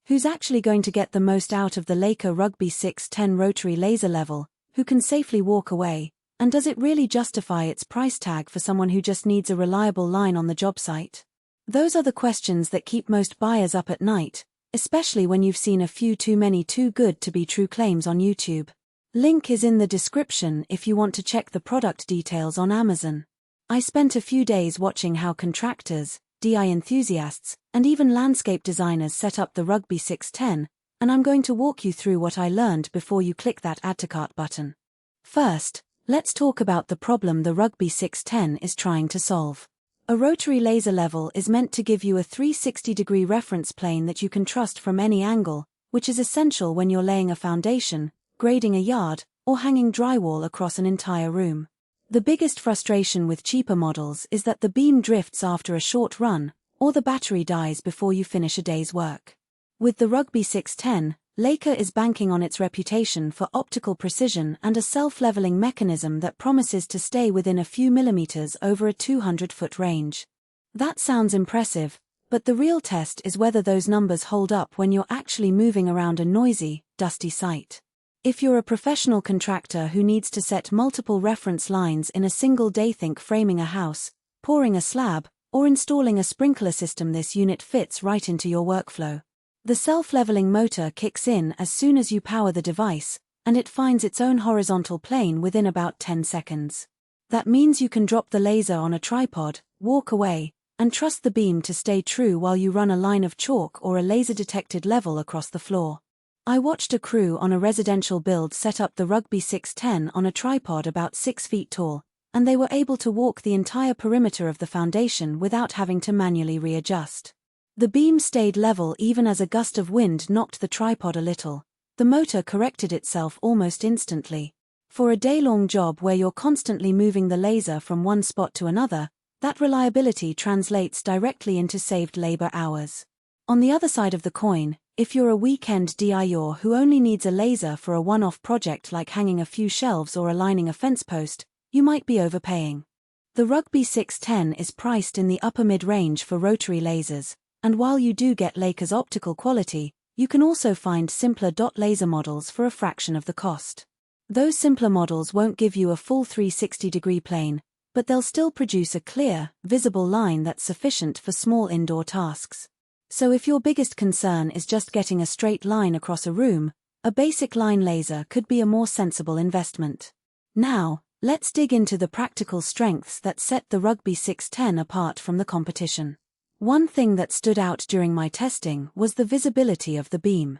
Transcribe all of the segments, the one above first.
Who's actually going to get the most out of the Leica Rugby 610 rotary laser level, who can safely walk away, and does it really justify its price tag for someone who just needs a reliable line on the job site? Those are the questions that keep most buyers up at night, especially when you've seen a few too many too good to be true claims on YouTube. Link is in the description if you want to check the product details on Amazon. I spent a few days watching how contractors, DI enthusiasts, and even landscape designers set up the Rugby 610, and I'm going to walk you through what I learned before you click that Add to Cart button. First, let's talk about the problem the Rugby 610 is trying to solve. A rotary laser level is meant to give you a 360-degree reference plane that you can trust from any angle, which is essential when you're laying a foundation, grading a yard, or hanging drywall across an entire room. The biggest frustration with cheaper models is that the beam drifts after a short run, or the battery dies before you finish a day's work. With the Rugby 610, Leica is banking on its reputation for optical precision and a self-leveling mechanism that promises to stay within a few millimeters over a 200-foot range. That sounds impressive, but the real test is whether those numbers hold up when you're actually moving around a noisy, dusty site. If you're a professional contractor who needs to set multiple reference lines in a single day, think framing a house, pouring a slab, or installing a sprinkler system, this unit fits right into your workflow. The self-leveling motor kicks in as soon as you power the device, and it finds its own horizontal plane within about 10 seconds. That means you can drop the laser on a tripod, walk away, and trust the beam to stay true while you run a line of chalk or a laser-detected level across the floor. I watched a crew on a residential build set up the Rugby 610 on a tripod about 6 feet tall, and they were able to walk the entire perimeter of the foundation without having to manually readjust. The beam stayed level even as a gust of wind knocked the tripod a little. The motor corrected itself almost instantly. For a day-long job where you're constantly moving the laser from one spot to another, that reliability translates directly into saved labor hours. On the other side of the coin, if you're a weekend DIYer who only needs a laser for a one-off project like hanging a few shelves or aligning a fence post, you might be overpaying. The Rugby 610 is priced in the upper mid-range for rotary lasers, and while you do get Leica's optical quality, you can also find simpler dot laser models for a fraction of the cost. Those simpler models won't give you a full 360-degree plane, but they'll still produce a clear, visible line that's sufficient for small indoor tasks. So if your biggest concern is just getting a straight line across a room, a basic line laser could be a more sensible investment. Now, let's dig into the practical strengths that set the Rugby 610 apart from the competition. One thing that stood out during my testing was the visibility of the beam.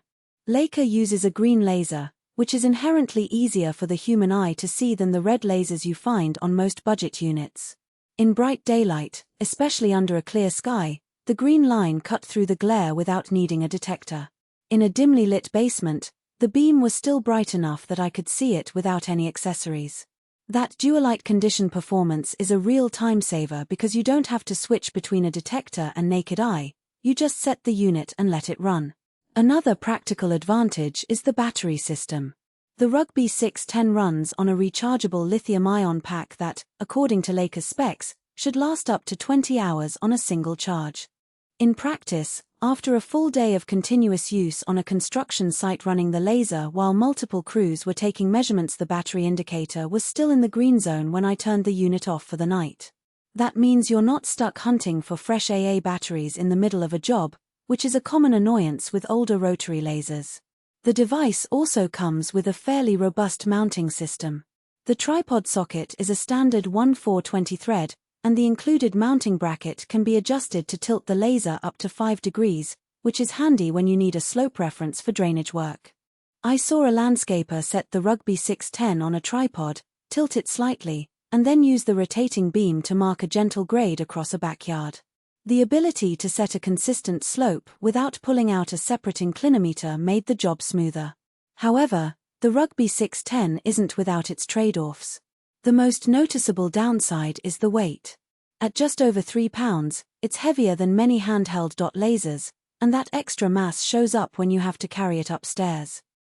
Leica uses a green laser, which is inherently easier for the human eye to see than the red lasers you find on most budget units. In bright daylight, especially under a clear sky, the green line cut through the glare without needing a detector. In a dimly lit basement, the beam was still bright enough that I could see it without any accessories. That dual-light condition performance is a real time saver because you don't have to switch between a detector and naked eye, you just set the unit and let it run. Another practical advantage is the battery system. The Rugby 610 runs on a rechargeable lithium-ion pack that, according to Leica's specs, should last up to 20 hours on a single charge. In practice, after a full day of continuous use on a construction site running the laser while multiple crews were taking measurements, the battery indicator was still in the green zone when I turned the unit off for the night. That means you're not stuck hunting for fresh AA batteries in the middle of a job, which is a common annoyance with older rotary lasers. The device also comes with a fairly robust mounting system. The tripod socket is a standard 1/420 thread, and the included mounting bracket can be adjusted to tilt the laser up to 5 degrees, which is handy when you need a slope reference for drainage work. I saw a landscaper set the Rugby 610 on a tripod, tilt it slightly, and then use the rotating beam to mark a gentle grade across a backyard. The ability to set a consistent slope without pulling out a separate inclinometer made the job smoother. However, the Rugby 610 isn't without its trade-offs. The most noticeable downside is the weight. At just over 3 pounds, it's heavier than many handheld dot lasers, and that extra mass shows up when you have to carry it upstairs.